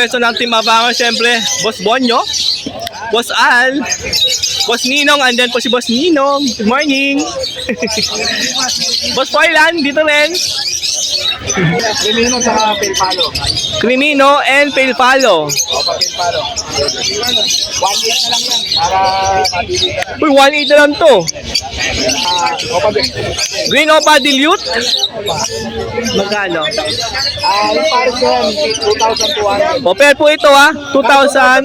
pwesto ng Team Abangan, syempre, Boss Bonyo, Boss Al, Boss Ninong, andyan po si Boss Ninong. Good morning. Boss Foylan, dito rin. Crimino sa Pilpalo. Crimino and Pilpalo. Opa, Pilpalo. 1 year na lang yan. Para mabili ka. Uy, 1.8 na lang to. Opa, din. Green Opa Dilute. Magkano? Yung pares ko yan, 2,200. O, pair po ito ha, 2,000.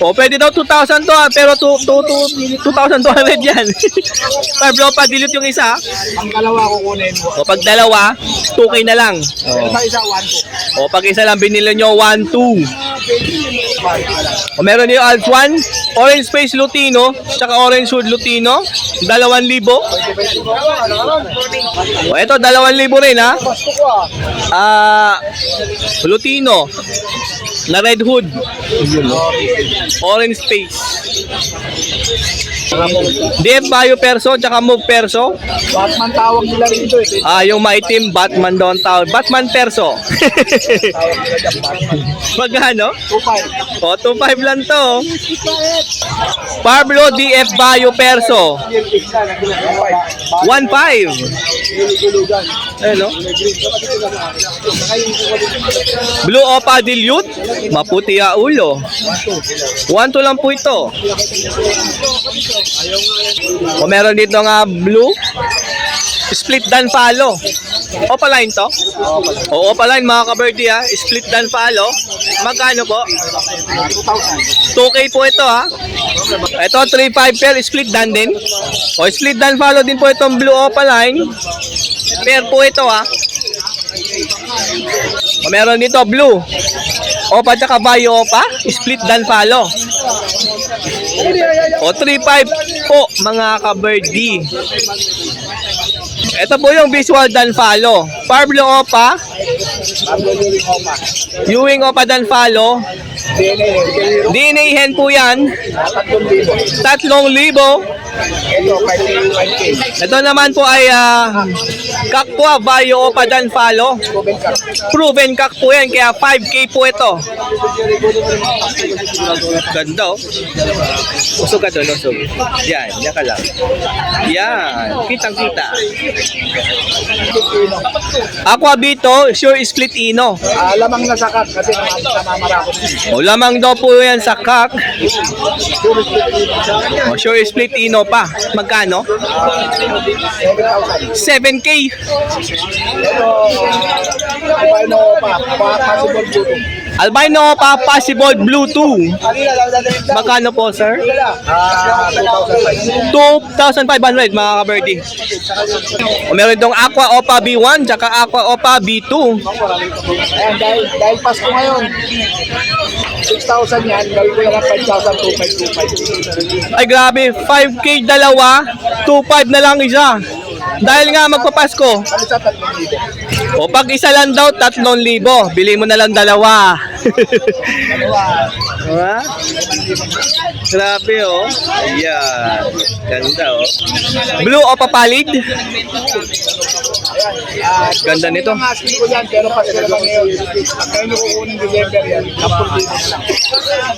O, pwede daw 2,000 to ha, pero 2,200 yan. Pablo Opa Dilute yung isa. Ang dalawa kukunin. O, pag dalawa, 2K na lang. Pero sa isa, 1,200. O, pag isa lang binili nyo, 1,200. O, meron yung Altuan, Orange Space Lutino, tsaka Orange Hood Lutino, 2,000. O, ito, 2,000 rin ha. Gusto ko Lutino, na Red Hood, Orange Space. DF Bayo Perso, tsaka Move Perso. Batman tawag nila rito eh. Yung maitim, Batman doon tawag. Batman Perso. Tawag nila dyan, Batman. Magkano? 2,500. O, 2.5 lang to. Pablo DF Bayo Perso, 1.5. Ano? Blue Opa Dilute, maputi ya ulo. 1.2 lang po ito. O, meron dito nga blue split dan follow. Opaline to? O, Opaline mga kaberdi ha. Split dan follow. Magkano po? 2K po ito ha. Ito 3.5 pair split dan din. O, split dan follow din po itong blue Opaline. Pair po ito ha. O, meron dito blue Opa tsaka Bayo Opa, split dan follow. O, 3.5 po mga kaberdi. Ito po yung visual dan follow. Pablo Opa, Ewing Opa dan follow. DNA hen po yan. 3,000. Ito naman po ay Kakwa Bayo Opa dan follow. Proven kak po yan, kaya 5K po ito. Ganda oh. Usog ka doon, usog. Yan, yan ka lang. Yan, kitang kita. Aqua Bito, sure split ino. Lamang na sakat kasi namamarako. O, lamang daw po yan sa kak. O, sure split ino pa. Magkano? 7K. Albino pa, possible blue 2. Magkano po, sir? 2,500 mga kaberdi. O, meron itong Aqua Opa B1 tsaka Aqua Opa B2. Ayan, dahil Pasko ngayon, 6,000 yan, gawin ko naman 5,000, 2,525. Ay grabe, 5K dalawa, 2,500 na lang isa. Dahil nga magpapasko. Ano sa 3,000? O, pag isa lang daw, 3,000. Bili mo na lang dalawa. Diba? Grabe oh. Ayan. Ganda oh. Blue o papalid? Ganda nito. Ang asking ko yan, pero Pasko naman ngayon. Kaya nyo kukunin December yan.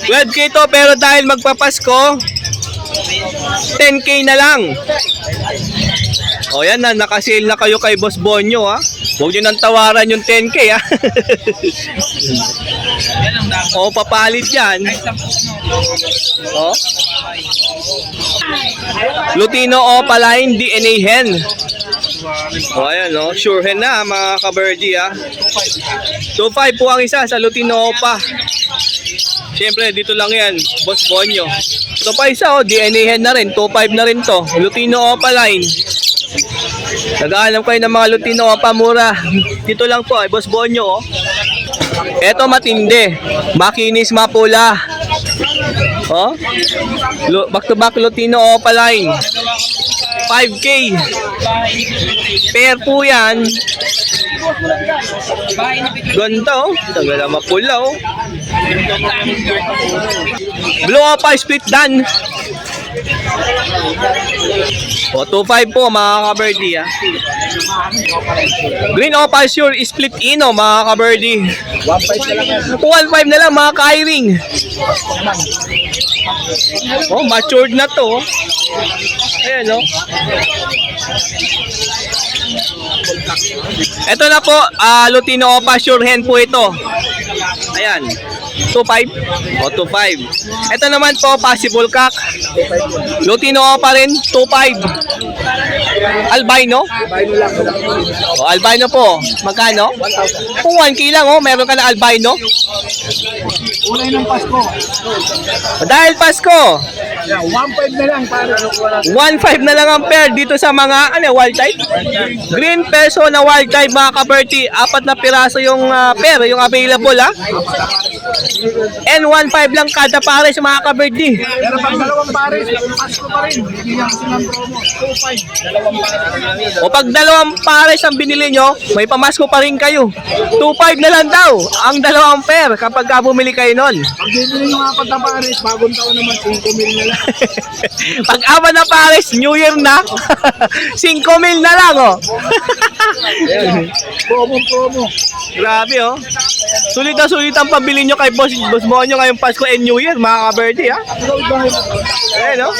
12K to, pero dahil magpapasko, 10K na lang. O yan na, nakasale na kayo kay Boss Bonyo ha. Huwag nyo nang tawaran yung 10K ha. O, papalit yan. O. Lutino Opaline DNA hen. O ayan o, sure hen na mga kaberdi ha. 2.5 po ang isa sa Lutino Opa. Siyempre dito lang yan, Boss Bonyo. Ito pa isa o, DNA hen na rin, 2.5 na rin to. Lutino Opaline. Nag-aalam kayo ng mga Lutino Opa mura. Dito lang po ay Boss Bonyo oh. Eto matindi. Makinis mapula. Oh. Back to back Lutino Opaline. 5K. Pair po yan. Ganda oh. Tagala mapula oh. Blue Opa split dan. O, 2.5 po mga ka-birdie ah. Green Opal Sure Split Ino mga ka-birdie. 1.5 na lang yan. 1.5 na lang mga ka-iring. Oh, matured na to. Ayan, oh. Ito na po, Lutino Opa Sure Hen po ito. Ayan. 2.5. O, 2.5. Ito naman po, Possible Cock. Lutino Opa rin, 2.5. Albino. Albino lang. O, albino po. Magkano? 1,000. Kung 1K lang, oh, meron ka na albino. Ulay ng Pasko. Dahil Pasko, Yeah, 1.5 na lang para 1.5 na lang ang pair dito sa mga wild type. Green peso na wild type mga ka-birdie. 4 na piraso yung pair, yung available ha. And 1.5 lang kada pares mga ka-birdie. Pero pag dalawang pares, Pasko pa rin. Bibigyan ko silang promo. 2.5. Dalawang pares. O pag dalawang pares ang binili nyo, may pamasko pa rin kayo. 2.5 na lang daw ang dalawang pair kapag bumili kayo nun. Pag bibili nyo nga pagka-pares, bagong taon naman, 5 mil na lang. Pag 4 na pares, New Year na. 5,000 na lang oh. Ayan. Promo. Grabe oh. Sulit na sulit ang pabili nyo kay Boss Monyo ngayong Pasko and New Year mga ka-birdie ha. Ayan oh.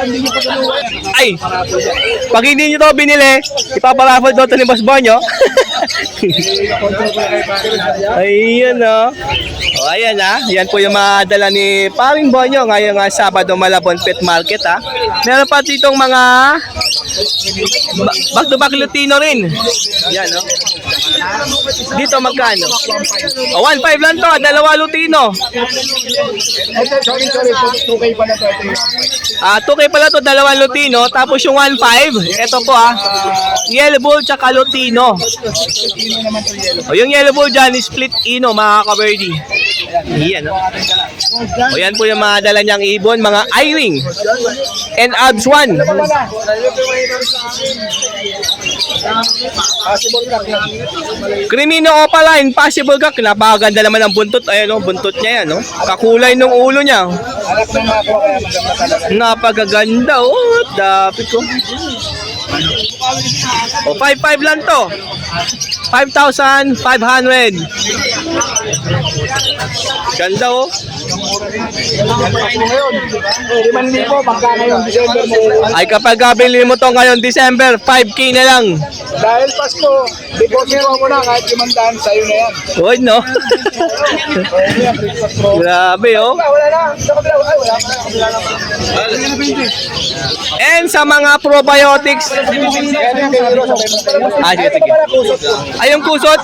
Hindi nyo pa ganuwa. Ay, pag hindi nyo to binili, ipaparaffle daw to ni Boss Bonyo. Ayan o. O ayan ha, yan po yung mga dala ni Paring Bonyo ngayong Sabado Malabon Pet Market ha. Meron pa ditong mga back-to-back Lutino rin. Yan o. Dito magkano? O 1.5 lang to, dalawa Lutino. Ito, sorry. 2K pala to. 2K pala to, dalawang Lutino. Tapos yung 1.5, ito po Yellow Bull tsaka Lutino. Ino naman to yellow. O yung Yellow Bull dyan, split Ino mga ka-birdie. Yan o. O yan po yung mga dala niyang ibon, mga I-ring. And Abs 1. Possible ka. Crimino Opaline, Possible Cock. Napakaganda naman ang buntot. Ayan o, buntot niya yan o. Kakulay ng ulo niya. Anak ng mga ko, kaya maganda talaga. Napakaganda o. Dapit ko. O 5.5 lang to. 5,500. Ganda o. Ngayon, 5,000 pagka ngayong December mo. Ay kapag bili mo to ngayon December, 5K na lang. Dahil Pasko, deposit mo na kahit 500 sa'yo na yan. Uy no. Pwede yan, Christmas promo. Grabe oh. Wala na. Sa kabila, wala na. And sa mga probiotics. Sige. Ay yung kusot.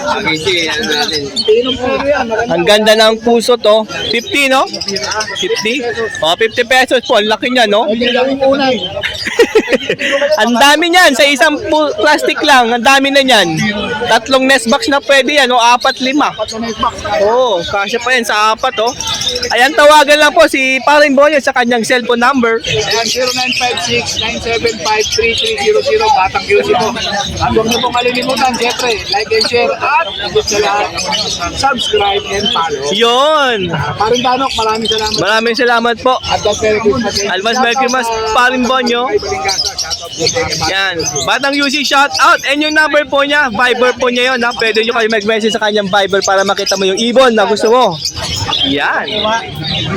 Inom po yan. Ang ganda ng kusot oh. 50 no? 50? O 50 pesos po. Ang laki niya no? Ang dami niyan sa isang plastic lang. Ang dami na niyan. 3 nest box na pwede yan o 4-5. Oo, kasya pa yan sa 4 oh. Ayan, tawagan lang po si Paring Bonyo sa kanyang cellphone number. Ayan, 0956-975-3300, Batang QC po. At huwag niyo pong kalilimutan, siyempre, like and share at higit sa lahat, subscribe and follow. Yun. Paring Danok, maraming salamat. Maraming salamat po. Advance Merry Christmas. Advance Merry Christmas, Paring Bonyo. Ay, Balingasa, shoutout po sa inyo. Yan. Batang UC shout out. And yung number po niya, Viber po niya yun. Ha? Pwede nyo kayo mag-message sa kanyang Viber para makita mo yung ibon na gusto mo. Yan.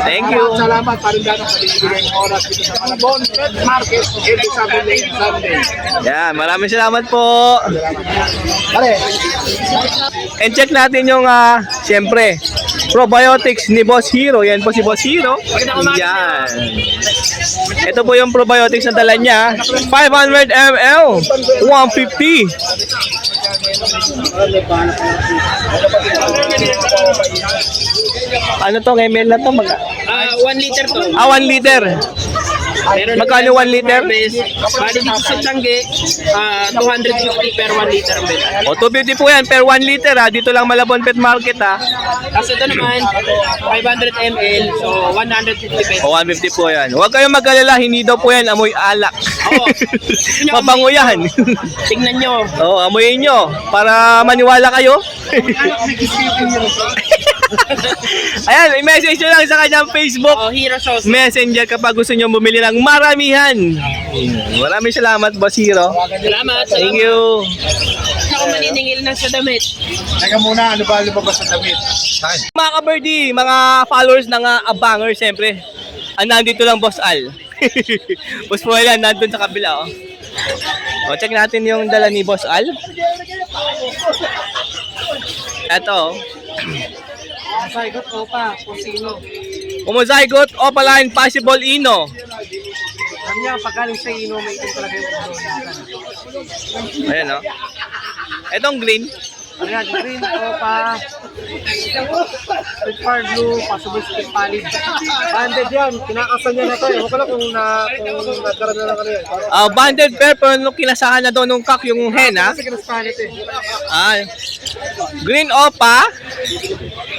Thank you. Salamat, Paring Danok, sa binibigay ng oras dito sa Malabon Pet Market every Saturday and Sunday. Yan. Maraming salamat po. Pare, And check natin yung, siyempre, probiotics ni Boss Hero. Yan po si Boss Hero. Yan. Ito po yung probiotics na dala niya. 500 ml. 150. Ano to? ML na to? 1 liter to. 1 liter. Meron Magkano 1 liter? Bali dito sa Tiangge, 250 per 1 liter ang benta. O, 250 po yan per 1 liter ha. Dito lang Malabon Pet Market ha. Tapos ito naman, 500 ml, so 150 pesos. O, 150 po yan. Huwag kayong mag-alala. Hindi daw po yan amoy alak. Oo. Mabango yan. Tingnan nyo. Oo, amoyin nyo. Para maniwala kayo. Ayan, i-message nyo lang sa kanyang Facebook Oh, Hero Sauce. Messenger kapag gusto nyo bumili ng maramihan. Maraming salamat, Boss Hero. Salamat. Thank you. Ako maniningil na sa damit. Teka muna, ano ba lumabas sa damit? Mga ka-birdie, mga followers ng Abanger, siyempre. Nandito lang, Boss Al. Boss Moelan, nandun sa kabila, oh. O, check natin yung dala ni Boss Al. Eto, oh. Saigot ko pa, Porcino. Homozygote Opaline Possible Ino. Alam niya, pag galing sa ino, may itin talaga yung Ayan, oh. Etong green. Ano yan, green, opa, split far blue, possible split pallid. Banded yan, kinakasan niya na to eh. Huwag ko lang kung nagkaroon na lang ano yan. Banded pair, pero nung kinasahan na doon nung kak yung hen, ha? Kasi kinasahan ito eh. Green Opa,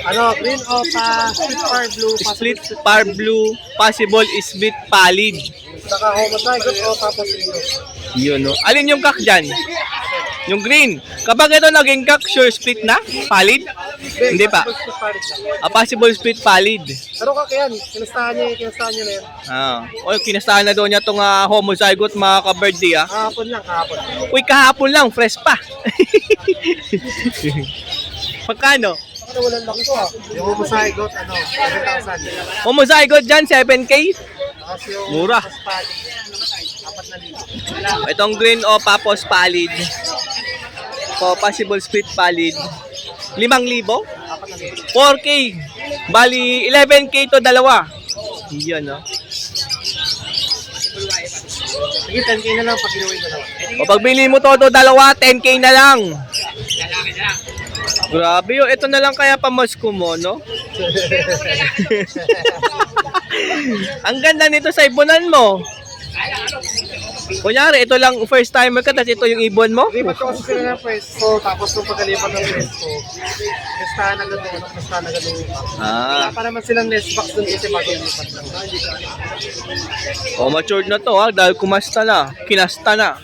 Ano, green opa, split far blue, Split Par Blue, Possible Split Pallid. saka homozygote opa, Porcino. Yun, no? Alin yung kak dyan? Yung green. Kapag ito naging kak, sure split na? Pallid? Hindi pa. Split pallid lang. Possible split pallid. Pero kak yan, kinasahan niya na yan. Kinastahan na doon niya itong homozygote, mga ka-birdie, ah. Kahapon lang, kahapon. Uy, kahapon lang, fresh pa. Magkano? Ano, walang laki to ah. Yung homozygote, 7,000. Homozygote dyan, 7K? Tapos yung Mura. pallid, 4,000. Itong green o papos pallid. Possible split pallid. 5,000? 4K. Bali, 11K to dalawa. Yan, no? Sige, 10K na lang pag ginuwi na lang. O pag bili mo todo dalawa, 10K na lang. Grabe yun. Ito na lang kaya pamasko mo, no? Ang ganda nito sa ibunan mo. Kunyari, ito lang first timer ka, tapos ito yung ibon mo. Lipat ko kasi sila ng pwesto, tapos nung pagkalipat ng pwesto, listahan agad doon, listahan agad doon. Wala pa naman silang nest box doon kasi bago lipat lang. Matured na to, ha? Dahil kumasta na, kinasta na,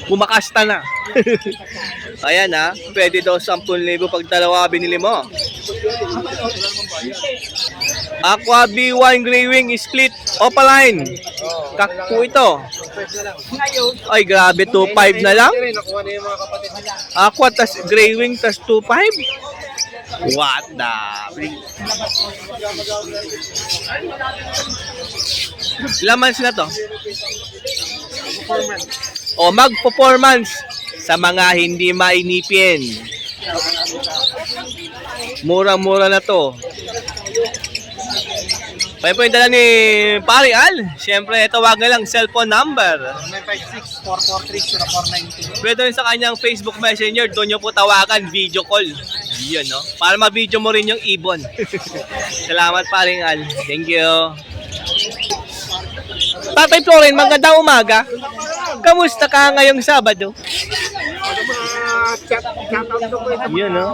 kumakasta na. Ayan, ha? Pwede daw 10,000 pag dalawa binili mo. Aqua B1 Grey Wing Split Opaline. Kakpo ito. Ay, grabe, 2.5 na lang. Hindi rin, nakuha na yung mga kapatid niya. Aqua tas Grey Wing tas 2.5. What the? Ilang months na to? Performance. O mag-performance sa mga hindi mainipin. Murang-mura na to. Pwede po yung dala ni Pari Al. Siyempre, tawag na lang cellphone number. 956-443-0490. Pwede rin sa kanyang Facebook Messenger. Doon nyo po tawagan, video call. Yun, no? Para ma-video mo rin yung ibon. Salamat, Paring Al. Thank you. Tatay Floren, magandang umaga. Kamusta ka ngayong Sabado? Yun, no?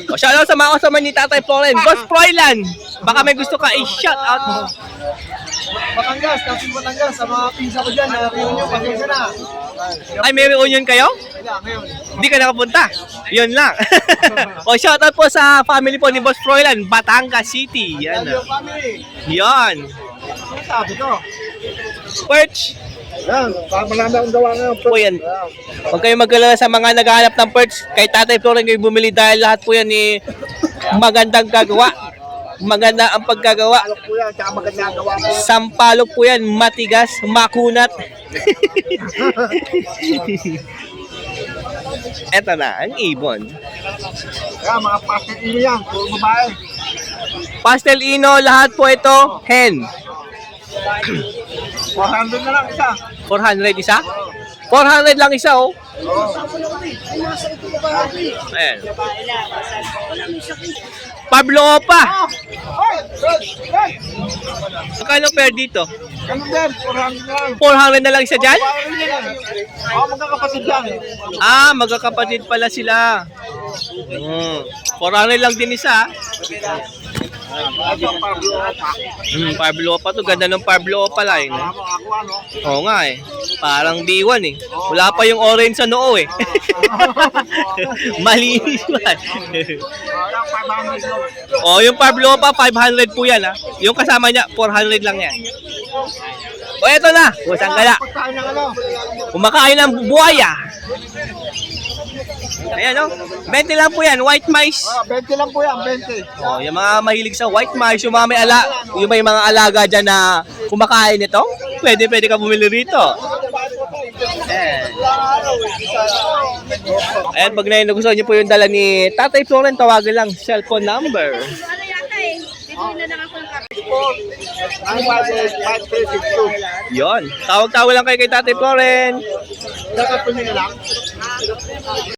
O, shoutout sa mga kasama ni Tatay Floren. Boss Froilan, baka may gusto ka i-shoutout mo. Batangas, Kaping Batangas, sa mga pinsa ko dyan, reunion, pasensya na. Ay, may reunion kayo? Ngayon. Hindi ka nakapunta. Yun lang. O, shoutout po sa family po ni Boss Froilan, Batangas City. Yan. Hello, family. Yan. Sabi ko. Perch. Yan, marami akong gawa ngayon. Po yan. Huwag kayong mag-alala sa mga naghahanap ng perch. Kay Tatay Floren kayo bumili dahil lahat po yan ni magandang gagawa. Maganda ang pagkagawa. Alok po yan, tsaka maganda ang gawa po. Sampalok po yan, matigas, makunat. Eto na, ang ibon. Kaya mga pastel ino yan, puro babae. Pastel Ino, lahat po ito, hen. 400 na lang isa. 400 isa? 400 lang isa, oh. Ayan. Pablo Opa. Magkano pair dito? Ano din, 400 na lang. 400 na lang isa dyan? Oo, magkakapatid yan. Magkakapatid pala sila. 400 lang din isa. Pablo pa to. Ganda ng Pablo pa line. Eh. Oo nga eh. Parang B1 eh. Wala pa yung orange sa noo eh. Malinis man. Oh, yung Pablo pa 500 po yan ha. Yung kasama niya 400 lang yan. O eto na. Pusang gala. Kumakain ng buhaya. Ayan o. 20 lang po yan. White mice. 20 lang po yan, 20. Oh, yung mga mahilig sa white mice, yung mga yung may mga alaga dyan na kumakain nito, pwede ka bumili rito. Ayan, pag nagustuhan niyo po yung dala ni Tatay Floren, tawagan lang cellphone number. Ano yata eh. Bibili na lang ako ng kape. Yon, tawag-tawag lang kayo kay Tatay Floren. Dapat po nila lang.